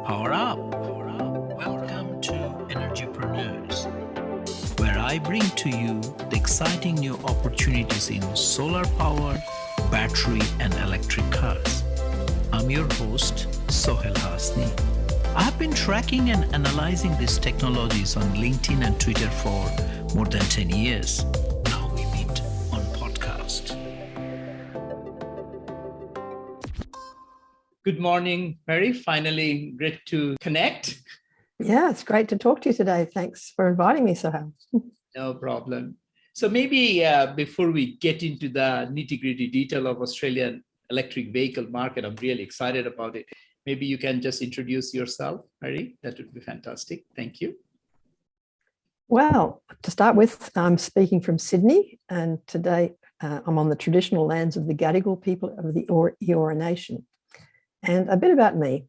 Power up. Welcome to Energypreneurs, where I bring to you the exciting new opportunities in solar power, battery, and electric cars. I'm your host, Sohail Hasni. I have been tracking and analyzing these technologies on LinkedIn and Twitter for more than 10 years. Now we meet on podcast. Good morning, Mary. Finally, great to connect. Yeah, it's great to talk to you today. Thanks for inviting me, Sohail. No problem. So maybe before we get into the nitty-gritty detail of Australian electric vehicle market, I'm really excited about it. Maybe you can just introduce yourself, Mary. That would be fantastic. Thank you. Well, to start with, I'm speaking from Sydney, and today I'm on the traditional lands of the Gadigal people of the Eora Nation. And a bit about me.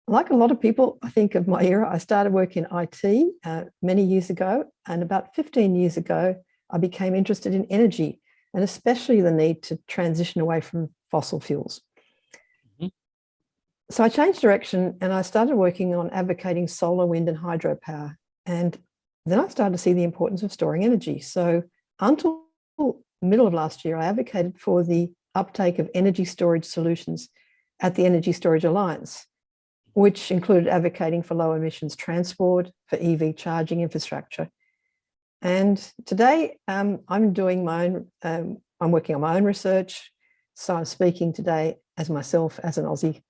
Like a lot of people, I think of my era, I started work in IT many years ago, and about 15 years ago, I became interested in energy, and especially the need to transition away from fossil fuels. Mm-hmm. So I changed direction and I started working on advocating solar, wind, and hydropower. And then I started to see the importance of storing energy. So until middle of last year, I advocated for the uptake of energy storage solutions at the Energy Storage Alliance, which included advocating for low emissions transport, for EV charging infrastructure. And today I'm doing my own, I'm working on my own research. So I'm speaking today as myself, as an Aussie,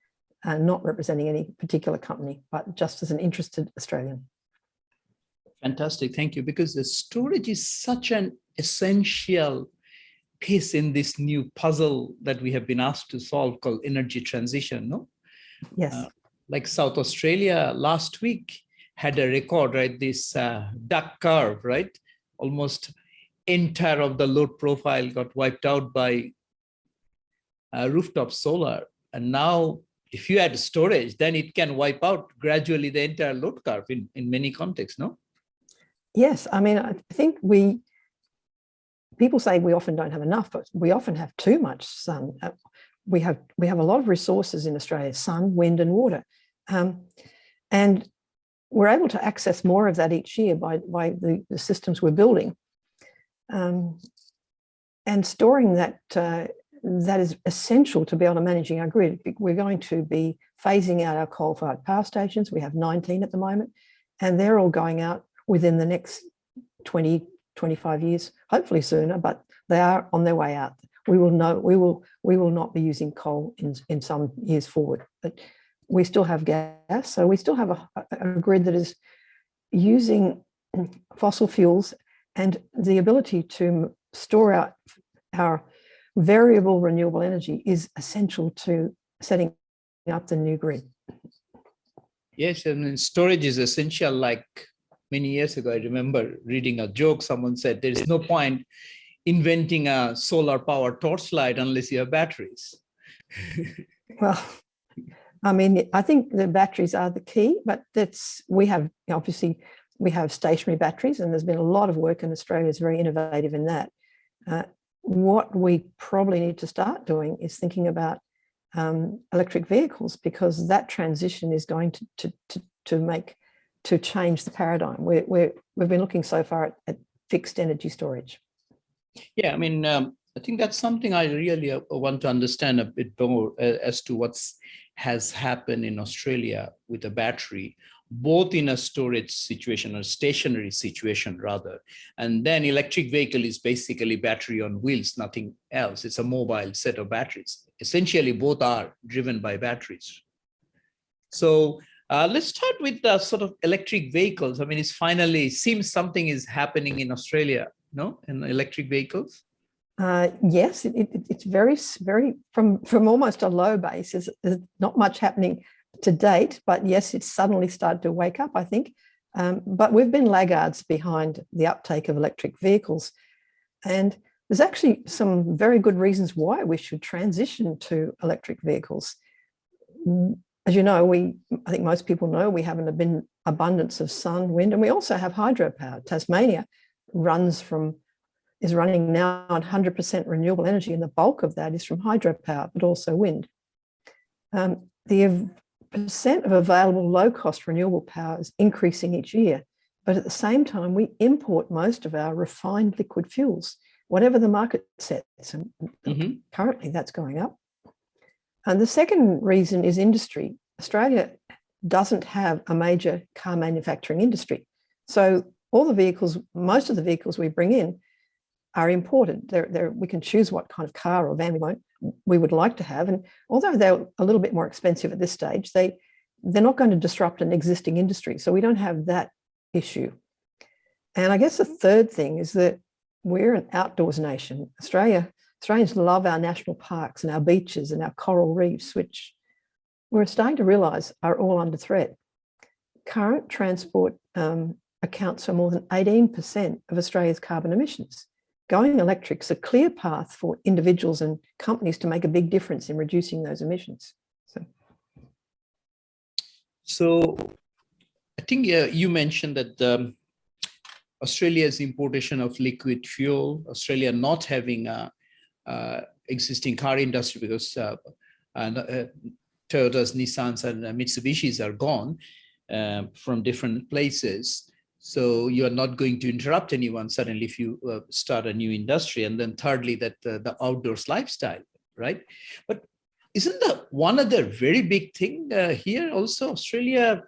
not representing any particular company, but just as an interested Australian. Fantastic, thank you. Because the storage is such an essential piece in this new puzzle that we have been asked to solve called energy transition, no? Yes. Like South Australia last week had a record, right? This duck curve, right? Almost entire of the load profile got wiped out by rooftop solar. And now if you add storage, then it can wipe out gradually the entire load curve in many contexts, no? Yes, I mean, I think people say we often don't have enough, but we often have too much sun. We have a lot of resources in Australia: sun, wind, and water, and we're able to access more of that each year by the systems we're building, and storing that. That is essential to be able to managing our grid. We're going to be phasing out our coal-fired power stations. We have 19 at the moment, and they're all going out within the next 20, 25 years, hopefully sooner, but they are on their way out. We will not be using coal in some years forward, but we still have gas. So we still have a grid that is using fossil fuels, and the ability to store our variable renewable energy is essential to setting up the new grid. Yes, and storage is essential. Like many years ago, I remember reading a joke. Someone said, there is no point inventing a solar powered torchlight unless you have batteries. Well, I mean, I think the batteries are the key, but we have stationary batteries, and there's been a lot of work in Australia is very innovative in that. What we probably need to start doing is thinking about electric vehicles, because that transition is going to change the paradigm. We've been looking so far at fixed energy storage. Yeah, I mean, I think that's something I really want to understand a bit more as to what has happened in Australia with a battery, both in a storage situation or stationary situation rather. And then electric vehicle is basically battery on wheels, nothing else. It's a mobile set of batteries. Essentially, both are driven by batteries. So let's start with the sort of electric vehicles. I mean, seems something is happening in Australia, no, in electric vehicles? Yes, it's very, very from almost a low base. There's not much happening to date, but yes, it's suddenly started to wake up, I think. But we've been laggards behind the uptake of electric vehicles. And there's actually some very good reasons why we should transition to electric vehicles. As you know, I think most people know, we have an abundance of sun, wind, and we also have hydropower. Tasmania is running now on 100% renewable energy, and the bulk of that is from hydropower, but also wind. The percent of available low-cost renewable power is increasing each year. But at the same time, we import most of our refined liquid fuels, whatever the market sets. And currently that's going up. And the second reason is industry. Australia doesn't have a major car manufacturing industry. So all the vehicles, most of the vehicles we bring in are imported. We can choose what kind of car or van we would like to have. And although they're a little bit more expensive at this stage, they're not going to disrupt an existing industry. So we don't have that issue. And I guess the third thing is that we're an outdoors nation. Australians love our national parks and our beaches and our coral reefs, which we're starting to realise are all under threat. Current transport accounts for more than 18% of Australia's carbon emissions. Going electric is a clear path for individuals and companies to make a big difference in reducing those emissions. So I think you mentioned that Australia's importation of liquid fuel, Australia not having a existing car industry because Toyotas, Nissans, and Mitsubishis are gone from different places. So you are not going to interrupt anyone suddenly if you start a new industry. And then thirdly, that the outdoors lifestyle, right? But isn't the one other very big thing here also? Australia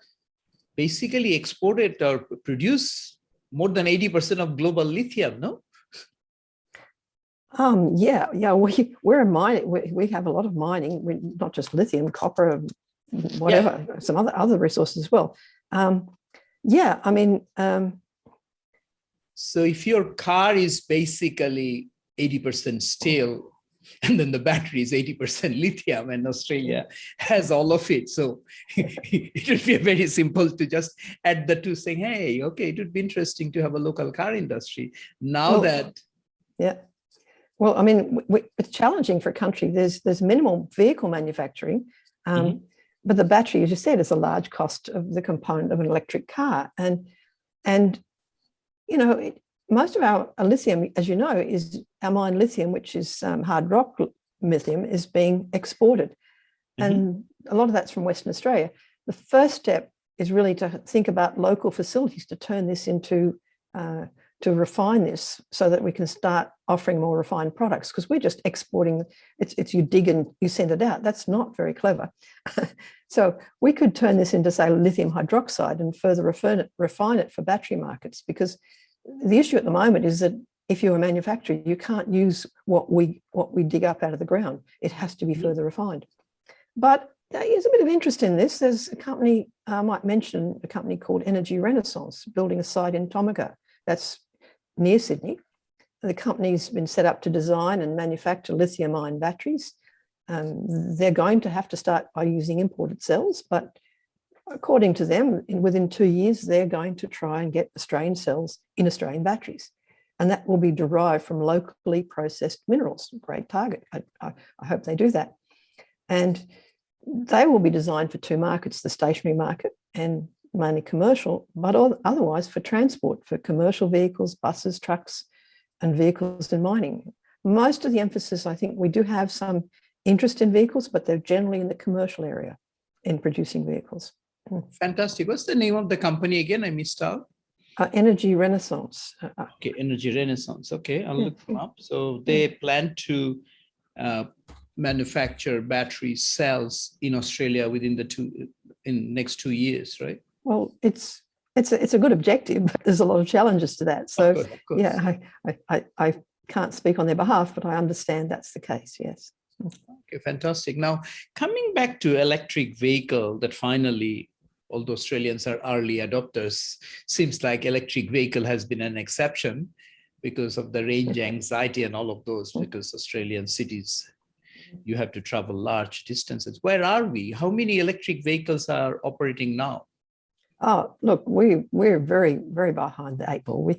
basically exported or produce more than 80% of global lithium, no? Yeah, we're a mining. We have a lot of mining, not just lithium, copper, whatever, some other resources as well. Yeah, I mean. So if your car is basically 80% steel, and then the battery is 80% lithium, and Australia has all of it. So it would be very simple to just add the two, saying, hey, okay, it would be interesting to have a local car industry. Now that. Yeah. Well, I mean, it's challenging for a country. There's minimal vehicle manufacturing, but the battery, as you said, is a large cost of the component of an electric car. And you know, most of our lithium, as you know, is our mine lithium, which is hard rock lithium, is being exported. And a lot of that's from Western Australia. The first step is really to think about local facilities to turn this into, to refine this so that we can start offering more refined products, because we're just exporting, it's you dig and you send it out. That's not very clever. So we could turn this into, say, lithium hydroxide and further refine it for battery markets, because the issue at the moment is that if you're a manufacturer, you can't use what we dig up out of the ground. It has to be further refined. But there's a bit of interest in this. There's a company, I might mention a company called Energy Renaissance, building a site in Tomago. That's near Sydney. The company's been set up to design and manufacture lithium-ion batteries. They're going to have to start by using imported cells, but according to them, within 2 years, they're going to try and get Australian cells in Australian batteries. And that will be derived from locally processed minerals. Great target. I hope they do that. And they will be designed for two markets, the stationary market and mainly commercial, but otherwise for transport, for commercial vehicles, buses, trucks, and vehicles in mining. Most of the emphasis, I think, we do have some interest in vehicles, but they're generally in the commercial area in producing vehicles. Fantastic. What's the name of the company again? I missed out. Energy Renaissance. Okay, Energy Renaissance. Okay, I'll look them up. So they plan to manufacture battery cells in Australia within in next 2 years, right? Well, it's a good objective, but there's a lot of challenges to that. So of course. Yeah, I can't speak on their behalf, but I understand that's the case. Yes. Okay, fantastic. Now, coming back to electric vehicle, that finally, although Australians are early adopters, seems like electric vehicle has been an exception because of the range anxiety and all of those, because Australian cities, you have to travel large distances. Where are we? How many electric vehicles are operating now? Oh, look, we're very, very behind the eight ball.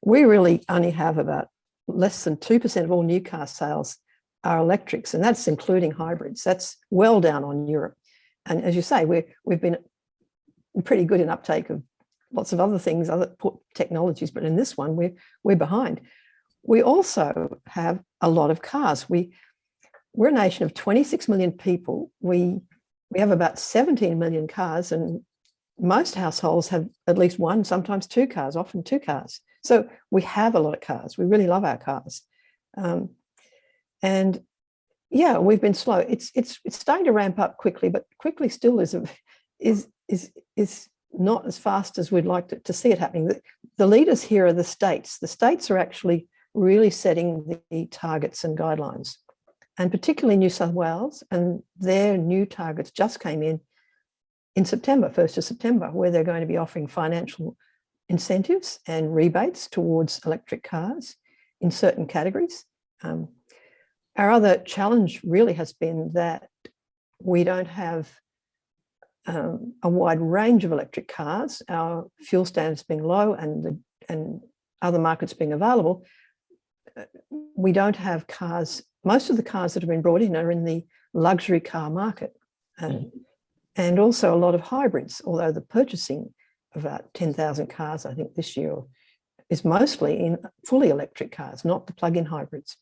We really only have about less than 2% of all new car sales are electrics, and that's including hybrids. That's well down on Europe. And as you say, we've been pretty good in uptake of lots of other things, other technologies, but in this one, we're behind. We also have a lot of cars. We're a nation of 26 million people. We we have about 17 million cars, and most households have at least one, sometimes two cars, often two cars. So we have a lot of cars. We really love our cars. And yeah, we've been slow. It's starting to ramp up quickly, but quickly still is not as fast as we'd like to see it happening. The leaders here are the states. The states are actually really setting the targets and guidelines, and particularly New South Wales, and their new targets just came in September, 1st of September, where they're going to be offering financial incentives and rebates towards electric cars in certain categories. Our other challenge really has been that we don't have a wide range of electric cars. Our fuel standards being low and other markets being available, we don't have cars. Most of the cars that have been brought in are in the luxury car market, and also a lot of hybrids, although the purchasing of about 10,000 cars, I think this year, is mostly in fully electric cars, not the plug-in hybrids.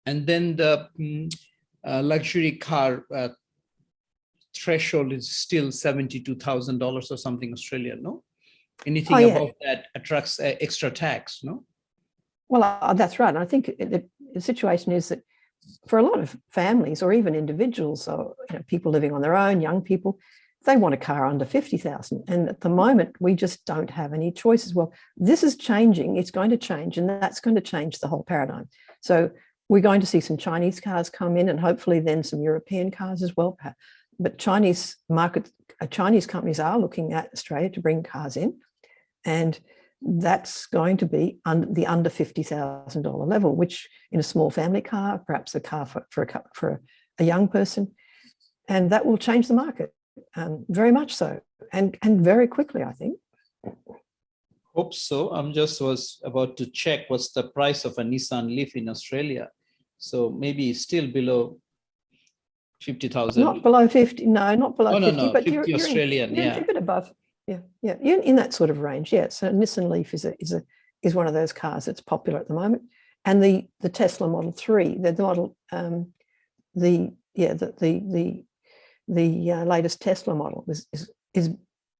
And then the luxury car threshold is still $72,000 or something Australian, no? Anything above that attracts extra tax, no? Well, that's right. And I think the situation is that for a lot of families or even individuals, or people living on their own, young people, they want a car under 50,000. And at the moment, we just don't have any choices. Well, this is changing. It's going to change, and that's going to change the whole paradigm. So we're going to see some Chinese cars come in, and hopefully then some European cars as well. But Chinese companies are looking at Australia to bring cars in, and that's going to be the under $50,000 level, which in a small family car, perhaps a car for a young person, and that will change the market very much so, and very quickly, I think. Hope so. I'm just was about to check what's the price of a Nissan Leaf in Australia. So maybe still below 50,000. Not below 50. No, not below 50. No, but 50 Australian. you're a bit above. Yeah. You're in that sort of range. Yeah. So Nissan Leaf is one of those cars that's popular at the moment, and the Tesla Model 3, the latest Tesla model is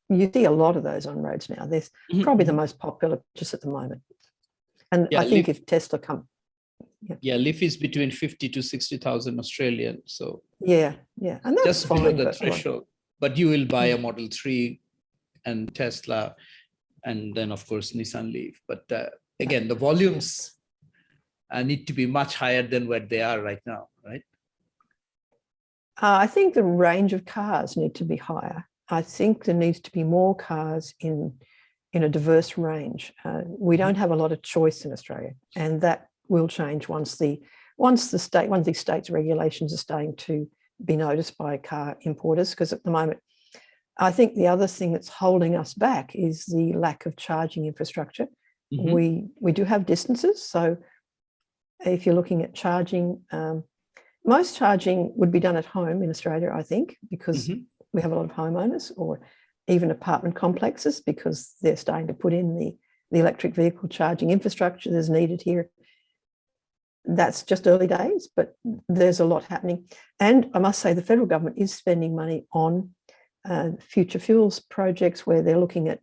you see a lot of those on roads now. They're probably the most popular just at the moment. And I think if Tesla come. Leaf is between 50 to 60,000 Australian. So and that's just fine, below the threshold. But you will buy a Model 3 and Tesla, and then of course Nissan Leaf. But again, the volumes need to be much higher than what they are right now, right? I think the range of cars need to be higher. I think there needs to be more cars in a diverse range. We don't have a lot of choice in Australia, and that will change once these states' regulations are starting to be noticed by car importers. Because at the moment, I think the other thing that's holding us back is the lack of charging infrastructure. We do have distances, so if you're looking at charging, most charging would be done at home in Australia, I think, because we have a lot of homeowners, or even apartment complexes, because they're starting to put in the electric vehicle charging infrastructure that's needed here. That's just early days, but there's a lot happening. And I must say the federal government is spending money on future fuels projects, where they're looking at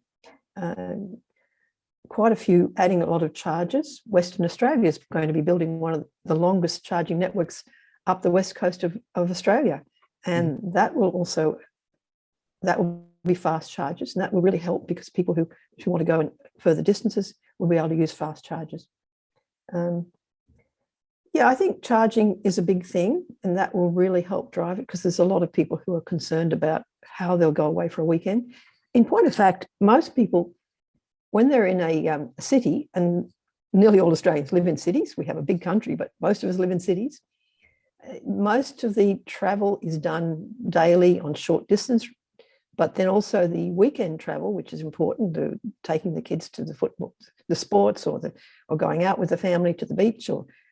quite a few, adding a lot of chargers. Western Australia is going to be building one of the longest charging networks up the west coast of Australia. And that will be fast chargers, and that will really help, because people who want to go in further distances will be able to use fast chargers. I think charging is a big thing, and that will really help drive it, because there's a lot of people who are concerned about how they'll go away for a weekend. In point of fact, most people, when they're in a city, and nearly all Australians live in cities, we have a big country, but most of us live in cities, most of the travel is done daily on short distance, but then also the weekend travel, which is important, to taking the kids to the football, the sports, or going out with the family to the beach,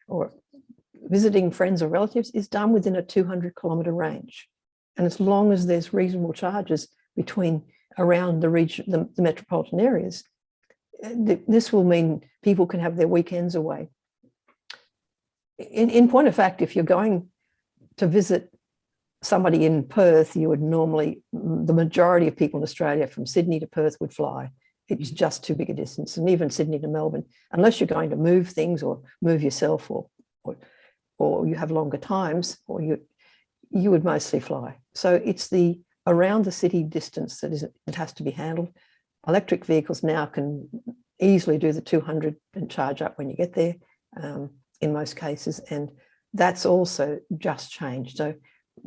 or visiting friends or relatives, is done within a 200-kilometre range. And as long as there's reasonable charges around the region, the metropolitan areas, this will mean people can have their weekends away. In point of fact, if you're going to visit somebody in Perth, you would normally, the majority of people in Australia from Sydney to Perth would fly. It's just too big a distance. And even Sydney to Melbourne, unless you're going to move things or move yourself or you have longer times, or you would mostly fly. So it's the around the city distance that has to be handled. Electric vehicles now can easily do the 200 and charge up when you get there, in most cases. And that's also just changed. So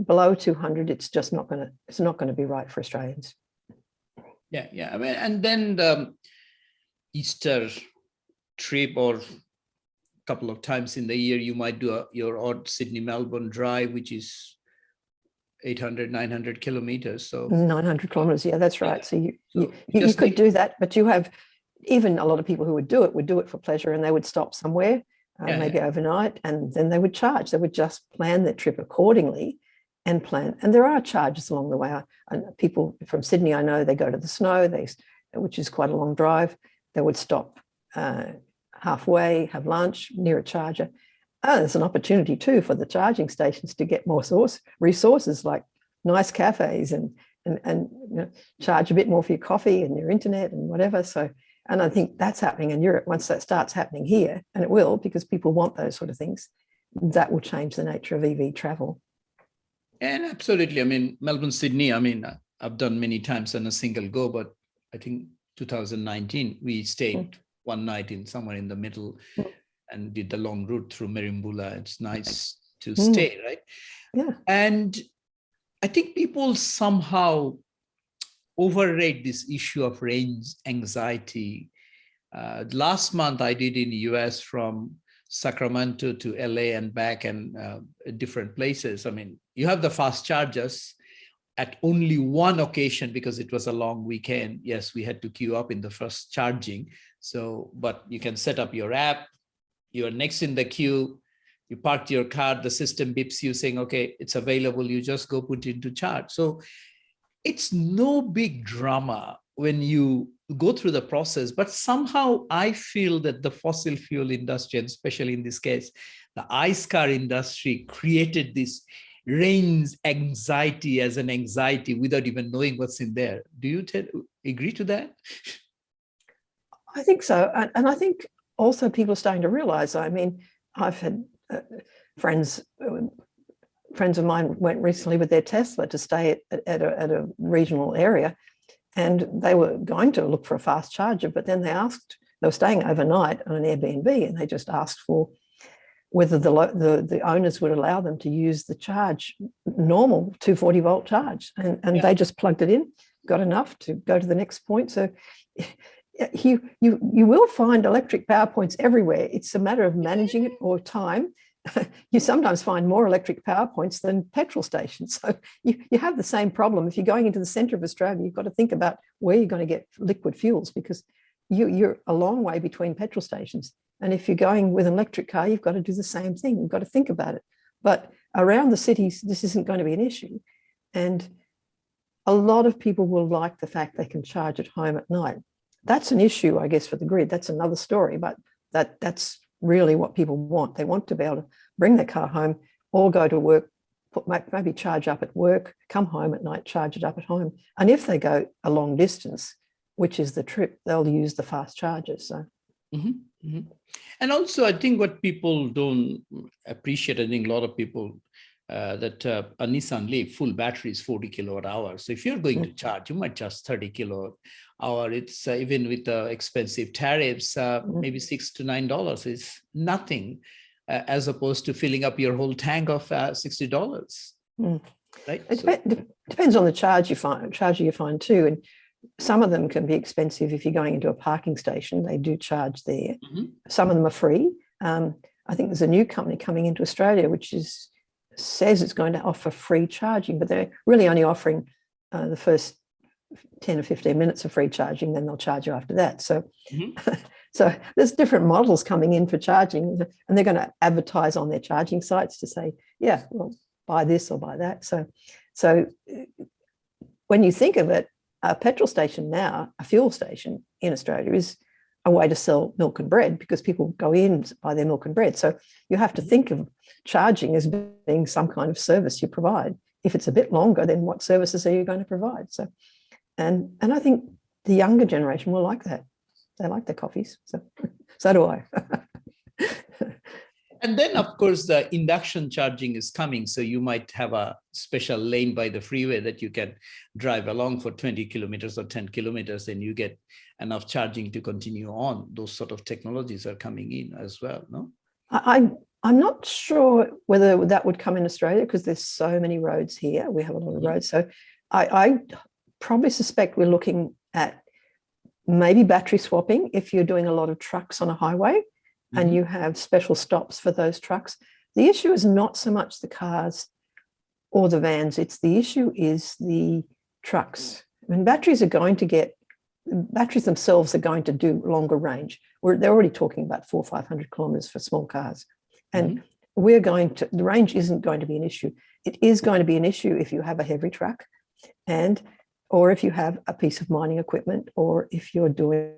below 200, it's just not going to be right for Australians. Yeah. I mean, and then the Easter trip, or a couple of times in the year, you might do your odd Sydney-Melbourne drive, which is 800, 900 kilometers. So 900 kilometers, yeah, that's right. So you could do that, but you have even a lot of people who would do it for pleasure, and they would stop somewhere, maybe overnight, and then they would charge. They would just plan their trip accordingly and plan. And there are charges along the way. And people from Sydney, I know, they go to the Snow, which is quite a long drive. They would stop halfway, have lunch near a charger. There's an opportunity too for the charging stations to get more resources, like nice cafes and charge a bit more for your coffee and your internet and whatever. So, and I think that's happening in Europe. Once that starts happening here, and it will, because people want those sort of things, that will change the nature of EV travel. And absolutely. I mean, Melbourne, Sydney, I mean, I've done many times on a single go, but I think 2019, we stayed one night in somewhere in the middle and did the long route through Merimbula. It's nice to stay, right? Yeah. And I think people somehow overrate this issue of range anxiety. Last month, I did in the US from Sacramento to LA and back, and different places. I mean, you have the fast chargers. At only one occasion, because it was a long weekend, yes, we had to queue up in the first charging. So, but you can set up your app, you're next in the queue, you parked your car, the system beeps you saying, okay, it's available, you just go put it into charge. So it's no big drama when you go through the process, but somehow I feel that the fossil fuel industry, and especially in this case, the ICE car industry, created this range anxiety as an anxiety without even knowing what's in there. Do you agree to that? I think so. And I think also people are starting to realize, I mean, I've had friends of mine went recently with their Tesla to stay at a regional area, and they were going to look for a fast charger, but then they were staying overnight on an Airbnb, and they just asked for whether the owners would allow them to use the charge, normal 240 volt charge. And they just plugged it in, got enough to go to the next point. So you will find electric power points everywhere. It's a matter of managing it or time. You sometimes find more electric power points than petrol stations. So you have the same problem. If you're going into the centre of Australia, you've got to think about where you're going to get liquid fuels, because you're a long way between petrol stations. And if you're going with an electric car, you've got to do the same thing. You've got to think about it. But around the cities, this isn't going to be an issue. And a lot of people will like the fact they can charge at home at night. That's an issue, I guess, for the grid. That's another story, but that's really what people want. They want to be able to bring their car home or go to work, maybe charge up at work, come home at night, charge it up at home. And if they go a long distance, which is the trip, they'll use the fast chargers. So. And also, I think what people don't appreciate, I think a lot of people, that a Nissan Leaf full battery is 40 kilowatt hours. So if you're going to charge, you might charge 30 kilowatt hour. It's even with the expensive tariffs, maybe $6 to $9 is nothing, as opposed to filling up your whole tank of $60. Right? It depends on the charger you find too. And some of them can be expensive. If you're going into a parking station, they do charge there. Some of them are free. I think there's a new company coming into Australia which says it's going to offer free charging, but they're really only offering the first 10 or 15 minutes of free charging, then they'll charge you after that. So, so there's different models coming in for charging, and they're going to advertise on their charging sites to say, yeah, well, buy this or buy that. So when you think of it, a petrol station now, a fuel station in Australia, is a way to sell milk and bread, because people go in and buy their milk and bread. So you have to think of charging as being some kind of service you provide. if it's a bit longer, then what services are you going to provide? So, and I think the younger generation will like that. They like their coffees. So do I. And then, of course, the induction charging is coming. So you might have a special lane by the freeway that you can drive along for 20 kilometers or 10 kilometers, and you get enough charging to continue on. Those sort of technologies are coming in as well, no? I'm not sure whether that would come in Australia because there's so many roads here. We have a lot of roads. So I probably suspect we're looking at maybe battery swapping if you're doing a lot of trucks on a highway and you have special stops for those trucks. The issue is not so much the cars or the vans. It's the issue is the trucks. I mean, batteries themselves are going to do longer range. They're already talking about 400 or 500 kilometers for small cars. And the range isn't going to be an issue. It is going to be an issue if you have a heavy truck or if you have a piece of mining equipment, or if you're doing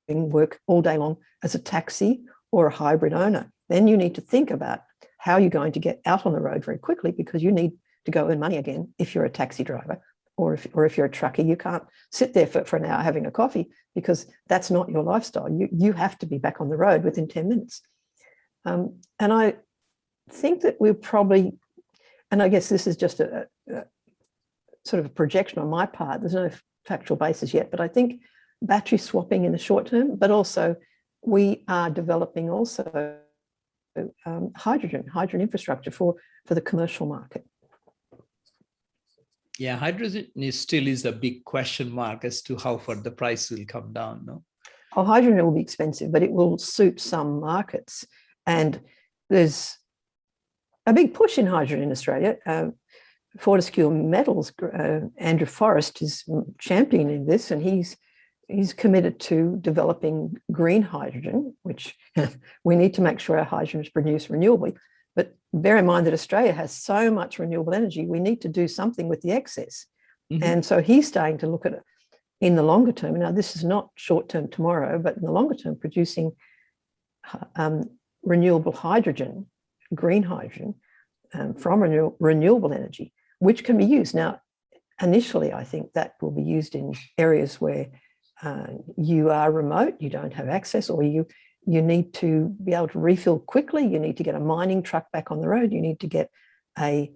work all day long as a taxi or a hybrid owner. Then you need to think about how you're going to get out on the road very quickly, because you need to go earn money again if you're a taxi driver, or if you're a trucker. You can't sit there for an hour having a coffee, because that's not your lifestyle. You have to be back on the road within 10 minutes. And I think that we're probably, and I guess this is just a sort of a projection on my part, there's no factual basis yet, but I think battery swapping in the short term, but also we are developing also hydrogen infrastructure for the commercial market. Yeah, hydrogen still is a big question mark as to how far the price will come down, no? Oh, hydrogen will be expensive, but it will suit some markets. And there's a big push in hydrogen in Australia. Fortescue Metals, Andrew Forrest is championing this, and he's committed to developing green hydrogen, which we need to make sure our hydrogen is produced renewably. But bear in mind that Australia has so much renewable energy, we need to do something with the excess. And so he's starting to look at it in the longer term. Now, this is not short term tomorrow, but in the longer term, producing renewable hydrogen, green hydrogen, from renewable energy, which can be used. Now, initially, I think that will be used in areas where you are remote, you don't have access, or you need to be able to refill quickly. You need to get a mining truck back on the road. You need to get a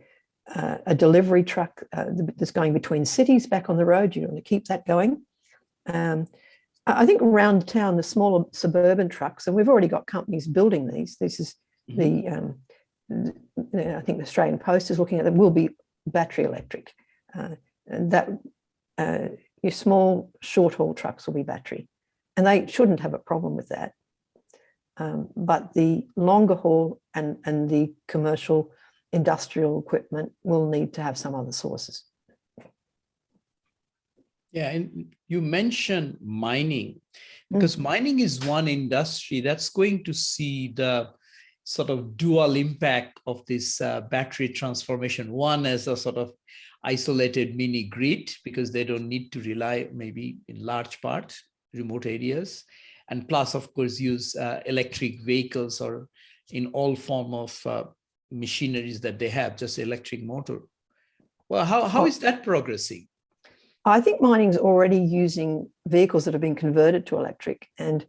delivery truck that's going between cities back on the road. You want to keep that going. I think around town, the smaller suburban trucks, and we've already got companies building these. This is I think the Australian Post is looking at them, will be battery electric. And that your small short haul trucks will be battery, and they shouldn't have a problem with that. But the longer haul and the commercial industrial equipment will need to have some other sources. Yeah, and you mentioned mining, because mining is one industry that's going to see the sort of dual impact of this battery transformation. One as a sort of isolated mini grid, because they don't need to rely maybe in large part remote areas, and plus of course use electric vehicles or in all form of machineries that they have, just electric motor. Well, how is that progressing? I think mining's already using vehicles that have been converted to electric, and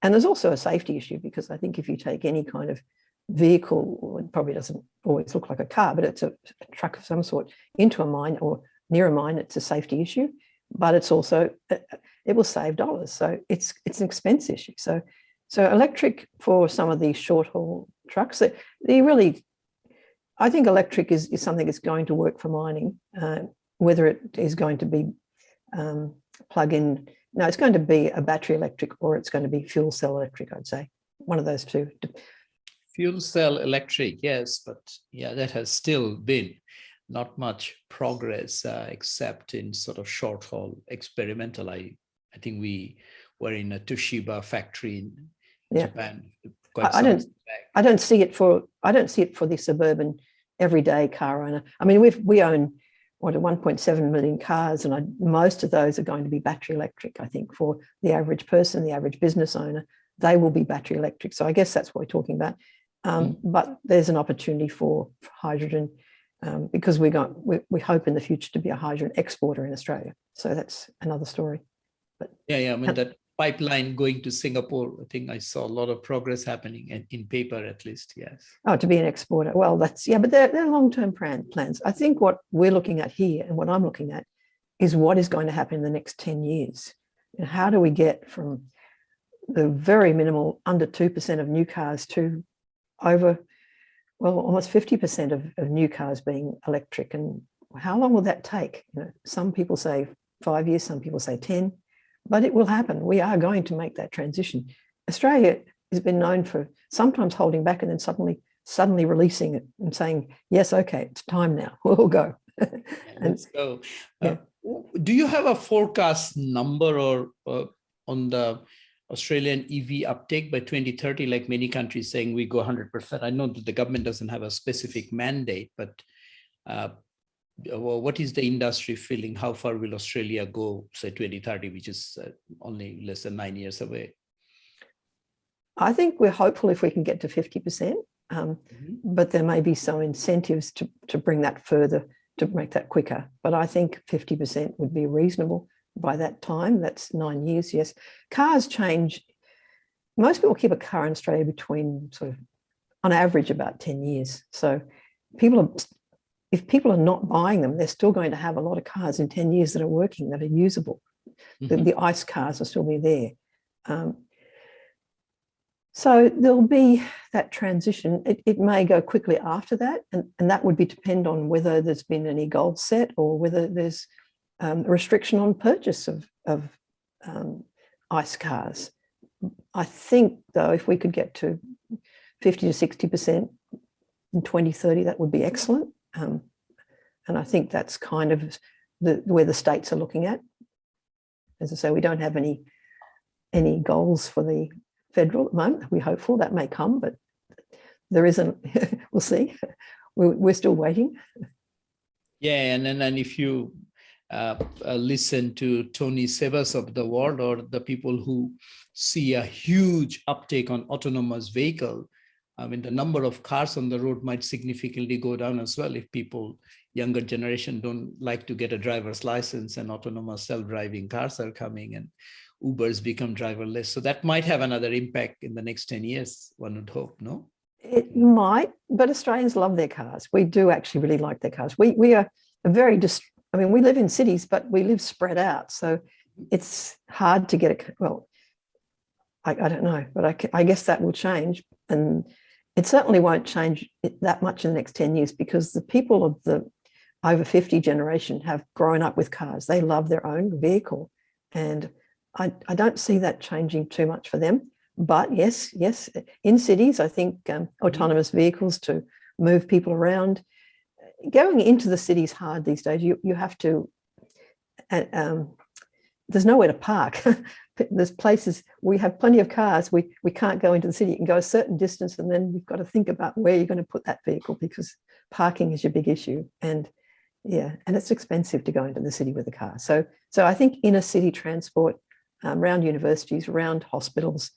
there's also a safety issue, because I think if you take any kind of vehicle, it probably doesn't always look like a car, but it's a truck of some sort, into a mine or near a mine, it's a safety issue, but it's also, it will save dollars. So it's an expense issue. So electric for some of these short haul trucks, I think electric is something that's going to work for mining. Whether it is going to be plug-in, no, it's going to be a battery electric, or it's going to be fuel cell electric, I'd say. One of those two. Fuel cell electric, yes, but yeah, that has still been not much progress except in sort of short haul experimental. I think we were in a Toshiba factory in Japan. I don't see it for the suburban everyday car owner. I mean, we own 1.7 million cars, and most of those are going to be battery electric. I think for the average person, the average business owner, they will be battery electric. So I guess that's what we're talking about. But there's an opportunity for hydrogen because we hope in the future to be a hydrogen exporter in Australia. So that's another story. But yeah, I mean, that pipeline going to Singapore, I think I saw a lot of progress happening in paper, at least. Yes. Oh, to be an exporter. Well, that's, yeah, but they're long-term plans. I think what we're looking at here and what I'm looking at is what is going to happen in the next 10 years. And how do we get from the very minimal under 2% of new cars to over, well, almost 50% of new cars being electric? And how long will that take? Some people say 5 years, some people say 10, but it will happen. We are going to make that transition. Australia has been known for sometimes holding back and then suddenly releasing it and saying, yes, okay, it's time now, we'll go. Let's go. Do you have a forecast number or on the Australian EV uptake by 2030, like many countries saying we go 100%? I know that the government doesn't have a specific mandate, but what is the industry feeling? How far will Australia go, say 2030, which is only less than 9 years away? I think we're hopeful if we can get to 50%, but there may be some incentives to bring that further, to make that quicker. But I think 50% would be reasonable by that time. That's 9 years, yes. Cars change. Most people keep a car in Australia between sort of, on average, about 10 years. So if people are not buying them, they're still going to have a lot of cars in 10 years that are working, that are usable. The ICE cars will still be there. So there'll be that transition. It may go quickly after that, and that would depend on whether there's been any goals set or whether there's a restriction on purchase of ICE cars. I think, though, if we could get to 50 to 60% in 2030, that would be excellent. And I think that's kind of where the states are looking at. As I say, we don't have any goals for the federal at the moment. We're hopeful that may come, but there isn't. We'll see. We're still waiting. Yeah, and if you listen to Tony Sebas of the world, or the people who see a huge uptake on autonomous vehicle, I mean, the number of cars on the road might significantly go down as well if people, younger generation, don't like to get a driver's license and autonomous self-driving cars are coming and Ubers become driverless. So that might have another impact in the next 10 years, one would hope, no? It might, but Australians love their cars. We do actually really like their cars. We are a very, I mean, we live in cities, but we live spread out. So it's hard to get well, I don't know, but I guess that will change. And it certainly won't change that much in the next 10 years because the people of the over 50 generation have grown up with cars. They love their own vehicle. And I don't see that changing too much for them. But yes, in cities, I think autonomous vehicles to move people around. Going into the city is hard these days. You have to, there's nowhere to park. There's places, we have plenty of cars. We can't go into the city. You can go a certain distance and then you've got to think about where you're going to put that vehicle because parking is your big issue. And yeah, and it's expensive to go into the city with a car. So I think inner city transport, around universities, around hospitals,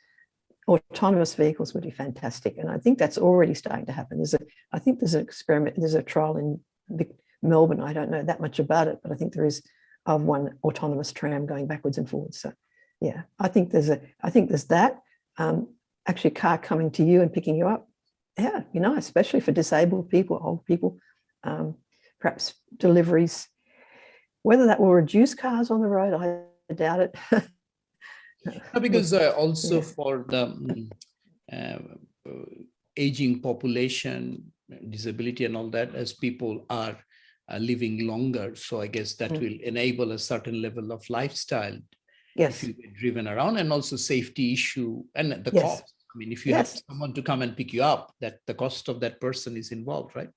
autonomous vehicles would be fantastic. And I think that's already starting to happen. I think there's an experiment, there's a trial in Melbourne. I don't know that much about it, but I think there is of one autonomous tram going backwards and forwards. So yeah, I think there's that. Actually a car coming to you and picking you up. Yeah, it'd be nice, especially for disabled people, old people, perhaps deliveries. Whether that will reduce cars on the road, I doubt it. Because also for the aging population, disability and all that, as people are living longer. So I guess that will enable a certain level of lifestyle. Yes. If you get driven around, and also safety issue and the cost. I mean, if you have someone to come and pick you up, that the cost of that person is involved, right?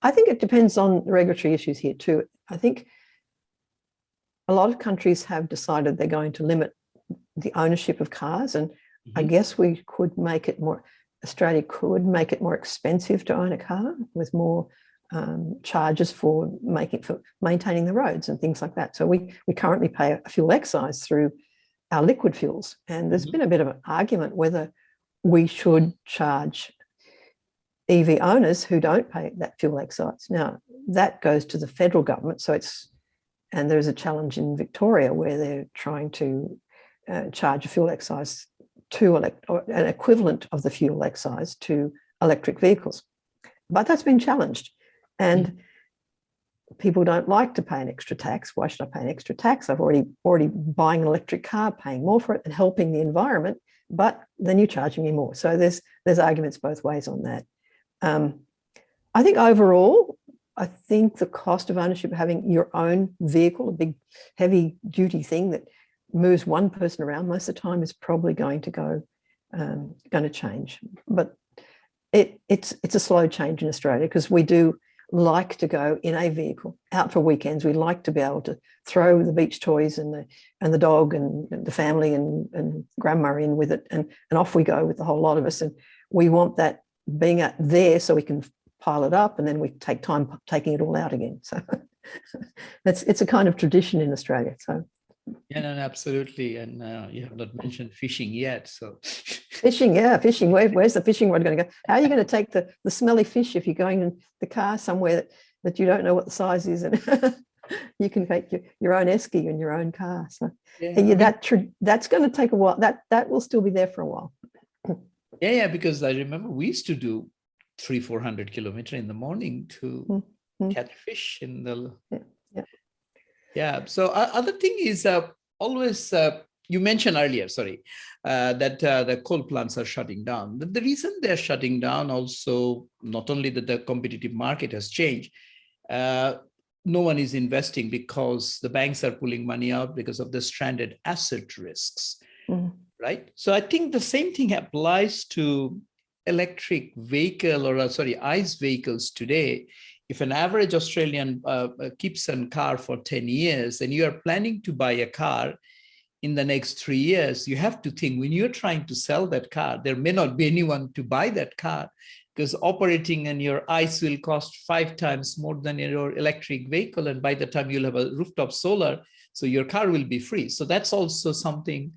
I think it depends on the regulatory issues here too. I think a lot of countries have decided they're going to limit the ownership of cars, and I guess we could make it more, Australia could make it more expensive to own a car with more charges for maintaining the roads and things like that. So we currently pay a fuel excise through our liquid fuels, and there's been a bit of an argument whether we should charge EV owners who don't pay that fuel excise. Now, that goes to the federal government. So and there's a challenge in Victoria where they're trying to charge a fuel excise to or an equivalent of the fuel excise to electric vehicles. But that's been challenged. And people don't like to pay an extra tax. Why should I pay an extra tax? I've already buying an electric car, paying more for it and helping the environment, but then you're charging me more. So there's arguments both ways on that. I think overall, I think the cost of ownership of having your own vehicle, a big heavy duty thing that moves one person around most of the time, is probably going to change. But it's a slow change in Australia because we do like to go in a vehicle out for weekends. We like to be able to throw the beach toys and the dog and the family and grandma in with it, and off we go with the whole lot of us. And we want that being out there so we can pile it up, and then we take time taking it all out again. So it's a kind of tradition in Australia. So yeah, no, absolutely. And you have not mentioned fishing yet. So fishing. Where's the fishing rod going to go? How are you going to take the smelly fish if you're going in the car somewhere that you don't know what the size is, and you can take your own esky in your own car? So that's going to take a while. That will still be there for a while. Yeah, because I remember we used to do 300-400 kilometers in the morning to catch fish in the. Yeah. So other thing is always you mentioned earlier, that the coal plants are shutting down. The reason they're shutting down also, not only that the competitive market has changed, no one is investing because the banks are pulling money out because of the stranded asset risks, right? So I think the same thing applies to electric vehicle or ICE vehicles today. If an average Australian keeps a car for 10 years and you are planning to buy a car in the next 3 years, you have to think when you're trying to sell that car, there may not be anyone to buy that car because operating in your ICE will cost 5 times more than your electric vehicle. And by the time you'll have a rooftop solar, so your car will be free. So that's also something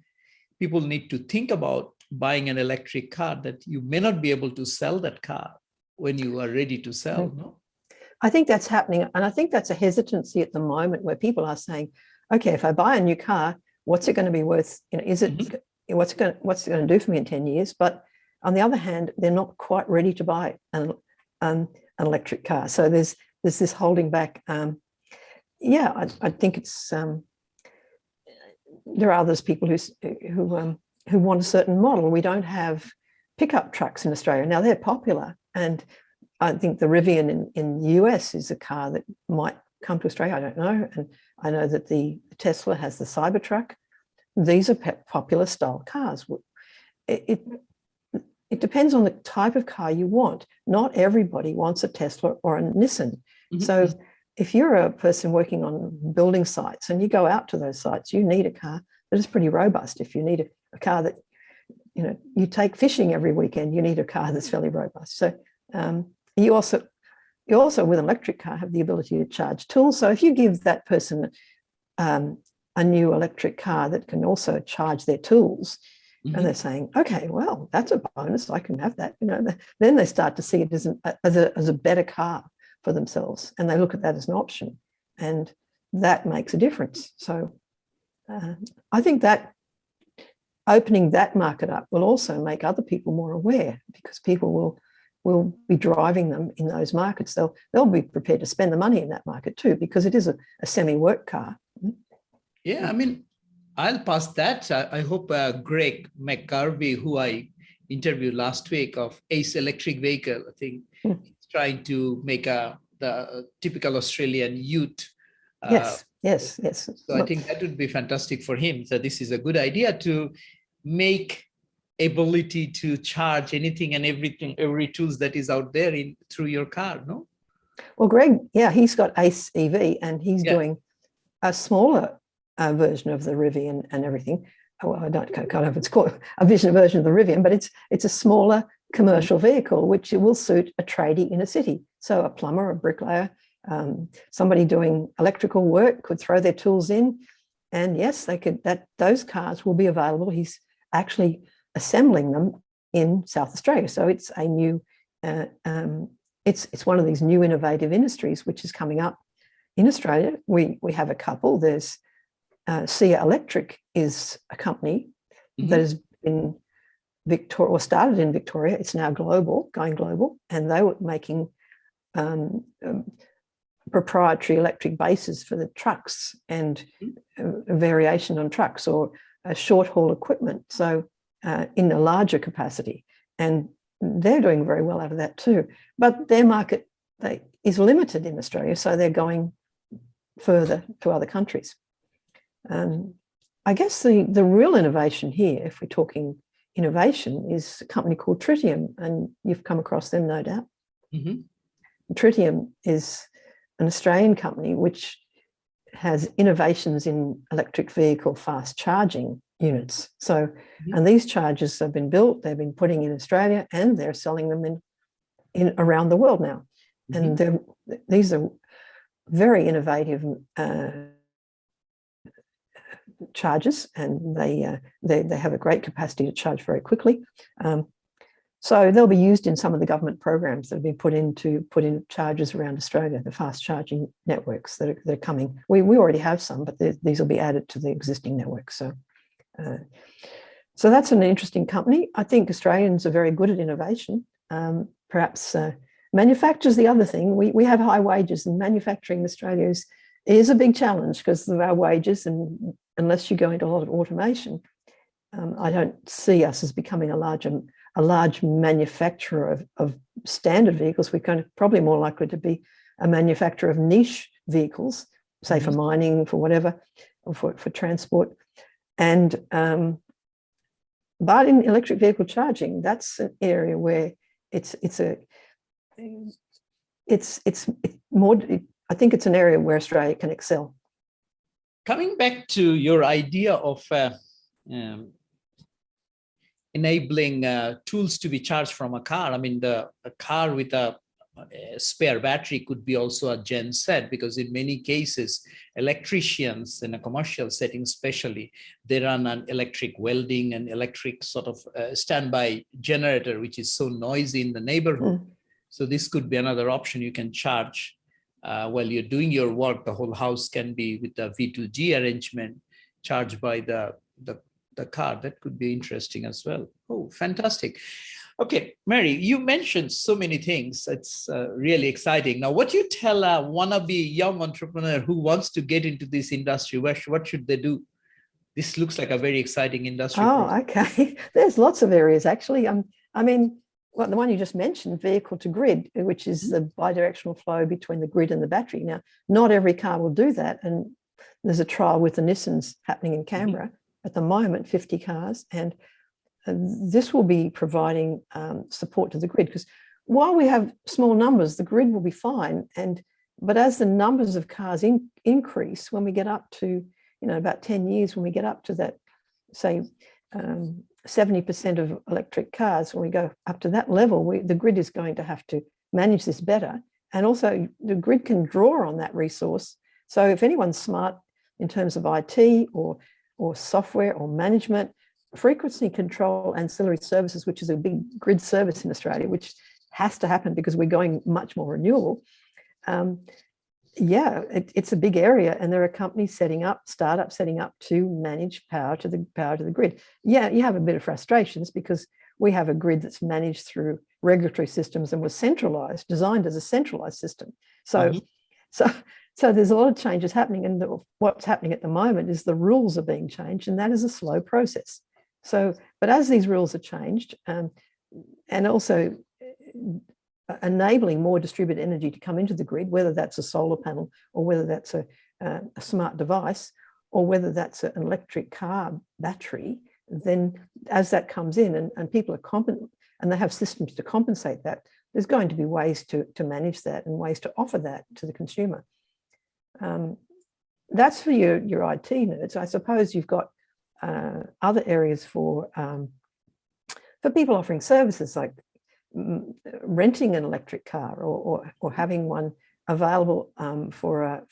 people need to think about, buying an electric car, that you may not be able to sell that car when you are ready to sell, no? I think that's happening. And I think that's a hesitancy at the moment where people are saying, okay, if I buy a new car, what's it going to be worth? Is it, what's it going to do for me in 10 years? But on the other hand, they're not quite ready to buy an electric car. So there's this holding back. I think it's, there are those people who want a certain model. We don't have pickup trucks in Australia. Now they're popular, and I think the Rivian in the US is a car that might come to Australia. I don't know. And I know that the Tesla has the Cybertruck. These are popular style cars. It depends on the type of car you want. Not everybody wants a Tesla or a Nissan. So if you're a person working on building sites and you go out to those sites, you need a car that is pretty robust. If you need a car that, you take fishing every weekend, you need a car that's fairly robust. So you also with an electric car have the ability to charge tools. So if you give that person a new electric car that can also charge their tools, and they're saying, okay, well, that's a bonus, I can have that. Then they start to see it as a better car for themselves, and they look at that as an option, and that makes a difference. So I think that opening that market up will also make other people more aware, because people will be driving them in those markets. They'll be prepared to spend the money in that market too, because it is a semi-work car. Yeah, I mean, I'll pass that. I hope Greg McGarvey, who I interviewed last week of Ace Electric Vehicle, I think he's trying to make the typical Australian youth. Yes. So I think that would be fantastic for him. So this is a good idea to make ability to charge anything and everything, every tools that is out there through your car, no? Well, Greg, he's got Ace EV, and he's doing a smaller version of the Rivian and everything. Well, I can't know if it's called a version of the Rivian, but it's a smaller commercial vehicle, which will suit a tradie in a city. So a plumber, a bricklayer, somebody doing electrical work could throw their tools in, and yes, they could. Those cars will be available. He's actually assembling them in South Australia, so it's a new it's one of these new innovative industries which is coming up in Australia. We have a couple. There's Sia Electric is a company that has been Victoria, or started in Victoria. It's now going global, and they were making proprietary electric bases for the trucks and a variation on trucks or short haul equipment. So in a larger capacity, and they're doing very well out of that too. But their market is limited in Australia, so they're going further to other countries. I guess the real innovation here, if we're talking innovation, is a company called Tritium, and you've come across them, no doubt. Tritium is an Australian company which has innovations in electric vehicle fast charging units. So, and these chargers have been built, they've been putting in Australia, and they're selling them in around the world now. And these are very innovative chargers, and they have a great capacity to charge very quickly. So they'll be used in some of the government programs that have been put in chargers around Australia, the fast charging networks that are coming. We already have some, but these will be added to the existing network. So that's an interesting company. I think Australians are very good at innovation. Perhaps manufacture's the other thing. We have high wages, and manufacturing in Australia is a big challenge because of our wages, and unless you go into a lot of automation, I don't see us as becoming a large manufacturer of standard vehicles. We're kind of probably more likely to be a manufacturer of niche vehicles, say for mining, for whatever, or for transport. And but in electric vehicle charging, that's an area where it's more. I think it's an area where Australia can excel. Coming back to your idea of enabling tools to be charged from a car. I mean, a car with a spare battery could be also a gen set, because in many cases, electricians in a commercial setting especially, they run an electric welding and electric sort of standby generator, which is so noisy in the neighborhood. So this could be another option. You can charge while you're doing your work. The whole house can be with the V2G arrangement, charged by the car. That could be interesting as well. Oh, fantastic. Okay, Mary, you mentioned so many things. It's really exciting. Now, what do you tell a wannabe young entrepreneur who wants to get into this industry? What should they do? This looks like a very exciting industry. Oh, okay. There's lots of areas, actually. I mean, well, the one you just mentioned, vehicle to grid, which is the bidirectional flow between the grid and the battery. Now, not every car will do that. And there's a trial with the Nissans happening in Canberra at the moment, 50 cars. And this will be providing support to the grid, because while we have small numbers, the grid will be fine. But as the numbers of cars increase, when we get up to, about 10 years, when we get up to that, say, 70% of electric cars, when we go up to that level, the grid is going to have to manage this better. And also the grid can draw on that resource. So if anyone's smart in terms of IT or software or management, frequency control ancillary services, which is a big grid service in Australia, which has to happen because we're going much more renewable. It's a big area, and there are companies startups setting up to manage power to the grid. Yeah, you have a bit of frustrations because we have a grid that's managed through regulatory systems and was centralized, designed as a centralized system. So there's a lot of changes happening, and what's happening at the moment is the rules are being changed, and that is a slow process. So, but as these rules are changed, and also enabling more distributed energy to come into the grid, whether that's a solar panel or whether that's a smart device or whether that's an electric car battery, then as that comes in and people are competent and they have systems to compensate that, there's going to be ways to manage that and ways to offer that to the consumer. That's for your IT nerds. I suppose you've got other areas for people offering services like renting an electric car or having one available for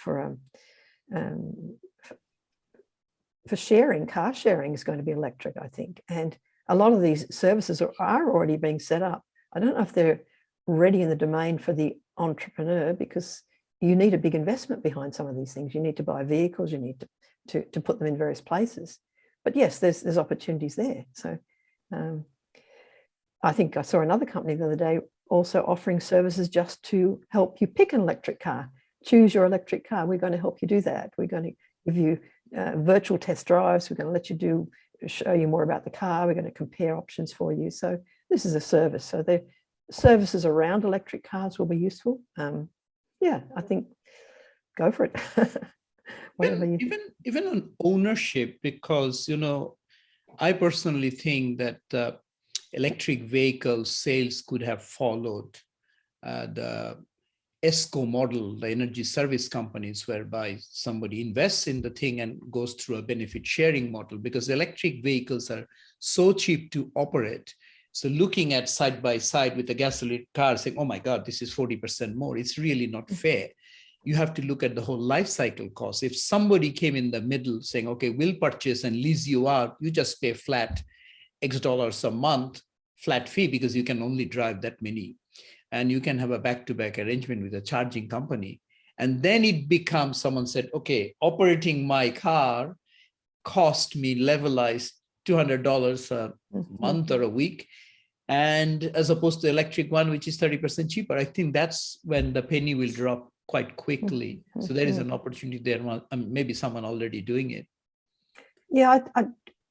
sharing. Car sharing is going to be electric, I think, and a lot of these services are already being set up. I don't know if they're ready in the domain for the entrepreneur, because you need a big investment behind some of these things. You need to buy vehicles, you need to put them in various places. But yes, there's opportunities there. So I think I saw another company the other day also offering services just to help you pick an electric car. Choose your electric car. We're going to help you do that. We're going to give you virtual test drives. We're going to let you show you more about the car. We're going to compare options for you. So this is a service. So the services around electric cars will be useful. Yeah, I think go for it. Whatever you even on ownership, because I personally think that electric vehicle sales could have followed the ESCO model, the energy service companies, whereby somebody invests in the thing and goes through a benefit sharing model, because electric vehicles are so cheap to operate. So looking at side by side with a gasoline car saying, oh my God, this is 40% more, it's really not fair. You have to look at the whole life cycle cost. If somebody came in the middle saying, okay, we'll purchase and lease you out, you just pay flat X dollars a month, flat fee, because you can only drive that many. And you can have a back-to-back arrangement with a charging company. And then it becomes, someone said, okay, operating my car cost me levelized $200 a month or a week, and as opposed to electric one, which is 30% cheaper. I think that's when the penny will drop quite quickly. So there is an opportunity there. Maybe someone already doing it. Yeah, I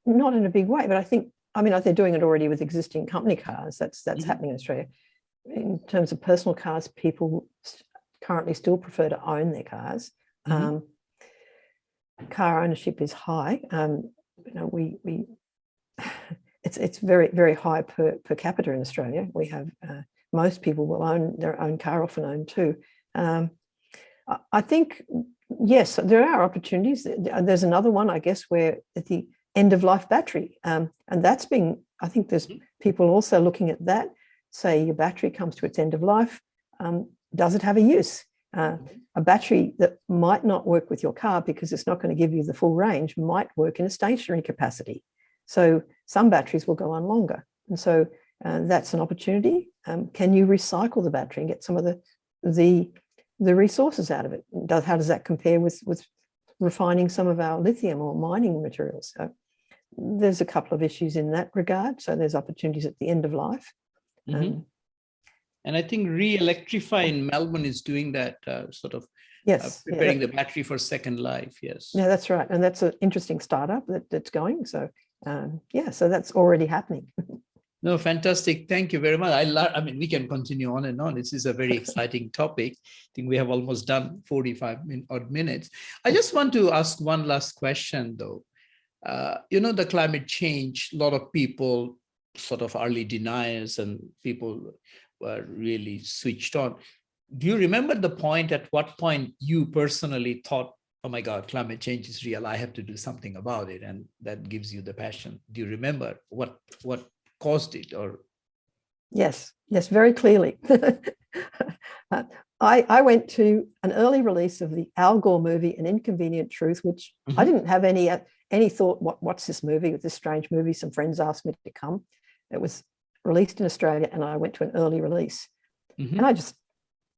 not in a big way, but I think they're doing it already with existing company cars. That's happening in Australia. In terms of personal cars, people currently still prefer to own their cars. Car ownership is high. It's very, very high per capita in Australia. We have most people will own their own car, often own two. I think, yes, there are opportunities. There's another one, I guess, where at the end of life battery, and that's being, I think there's people also looking at that. Say your battery comes to its end of life. Does it have a use? A battery that might not work with your car because it's not going to give you the full range might work in a stationary capacity. So some batteries will go on longer. And so that's an opportunity. Can you recycle the battery and get some of the resources out of it? How does that compare with refining some of our lithium or mining materials? So there's a couple of issues in that regard. So there's opportunities at the end of life. And I think Re-Electrify in Melbourne is doing that, preparing the battery for second life. Yes. Yeah, that's right. And that's an interesting startup that's going. So so that's already happening. No, fantastic. Thank you very much. We can continue on and on. This is a very exciting topic. I think we have almost done 45 odd minutes. I just want to ask one last question, though. The climate change, a lot of people sort of early deniers and people were really switched on. Do you remember at what point you personally thought, oh my God, climate change is real, I have to do something about it, and that gives you the passion? Do you remember what caused it? Or Yes, very clearly. I went to an early release of the Al Gore movie, An Inconvenient Truth, which I didn't have any thought, what's this movie, this strange movie? Some friends asked me to come. It was released in Australia and I went to an early release. And I just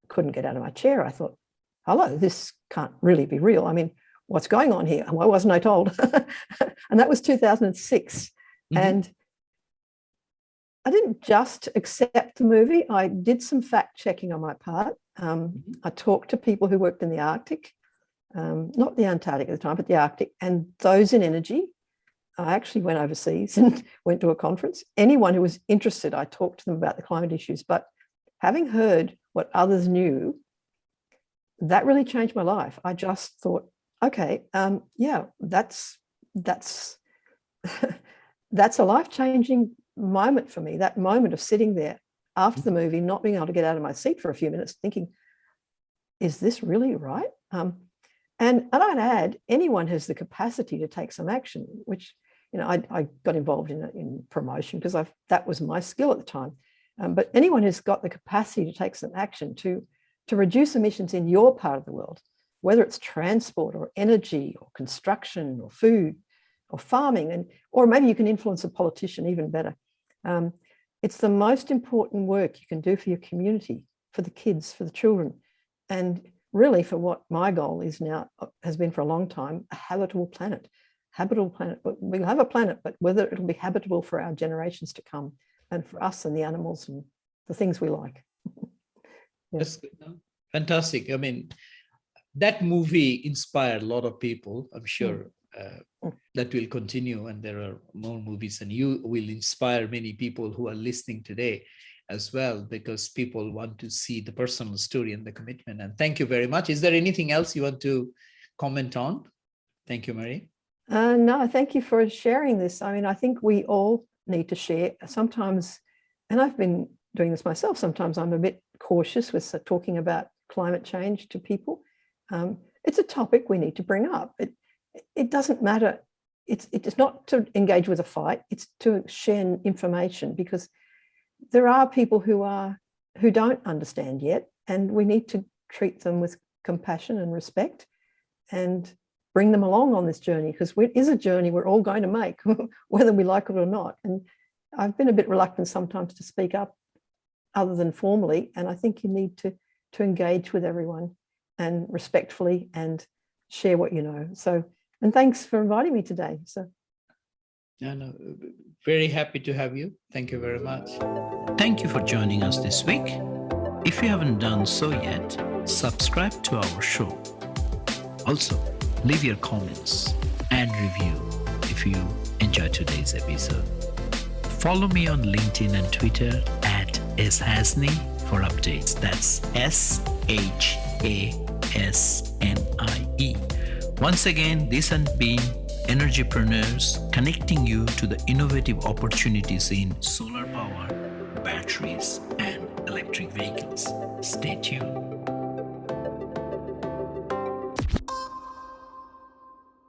couldn't get out of my chair. I thought, hello, this can't really be real. What's going on here? And why wasn't I told? And that was 2006. And I didn't just accept the movie. I did some fact checking on my part. I talked to people who worked in the Arctic, not the Antarctic at the time, but the Arctic, and those in energy. I actually went overseas and went to a conference. Anyone who was interested, I talked to them about the climate issues. But having heard what others knew, that really changed my life. I just thought, okay, that's a life-changing moment for me. That moment of sitting there after the movie, not being able to get out of my seat for a few minutes, thinking, is this really right? And I'd add, anyone has the capacity to take some action, which, I got involved in promotion because that was my skill at the time. But anyone who's got the capacity to take some action to reduce emissions in your part of the world, whether it's transport or energy or construction or food or farming, or maybe you can influence a politician even better. it's the most important work you can do for your community, for the kids, for the children, and really for what my goal is now, has been for a long time, a habitable planet. Habitable planet. We'll have a planet, but whether it'll be habitable for our generations to come and for us and the animals and the things we like. That's good. Fantastic. I mean, that movie inspired a lot of people. I'm sure that will continue, and there are more movies, and you will inspire many people who are listening today as well, because people want to see the personal story and the commitment. And thank you very much. Is there anything else you want to comment on? Thank you, Marie. No, thank you for sharing this. I mean, I think we all need to share sometimes, and I've been doing this myself. Sometimes I'm a bit cautious with talking about climate change to people. It's a topic we need to bring up. It doesn't matter. It's not to engage with a fight. It's to share information, because there are people who don't understand yet, and we need to treat them with compassion and respect and bring them along on this journey, because it is a journey we're all going to make, whether we like it or not. And I've been a bit reluctant sometimes to speak up other than formally, and I think you need to engage with everyone and respectfully and share what you know. So, and thanks for inviting me today. So, no, very happy to have you. Thank you very much. Thank you for joining us this week. If you haven't done so yet, subscribe to our show. Also, leave your comments and review if you enjoyed today's episode. Follow me on LinkedIn and Twitter at @shasni for updates. That's SHASNIE. Once again, this has been Energypreneurs, connecting you to the innovative opportunities in solar power, batteries, and electric vehicles. Stay tuned.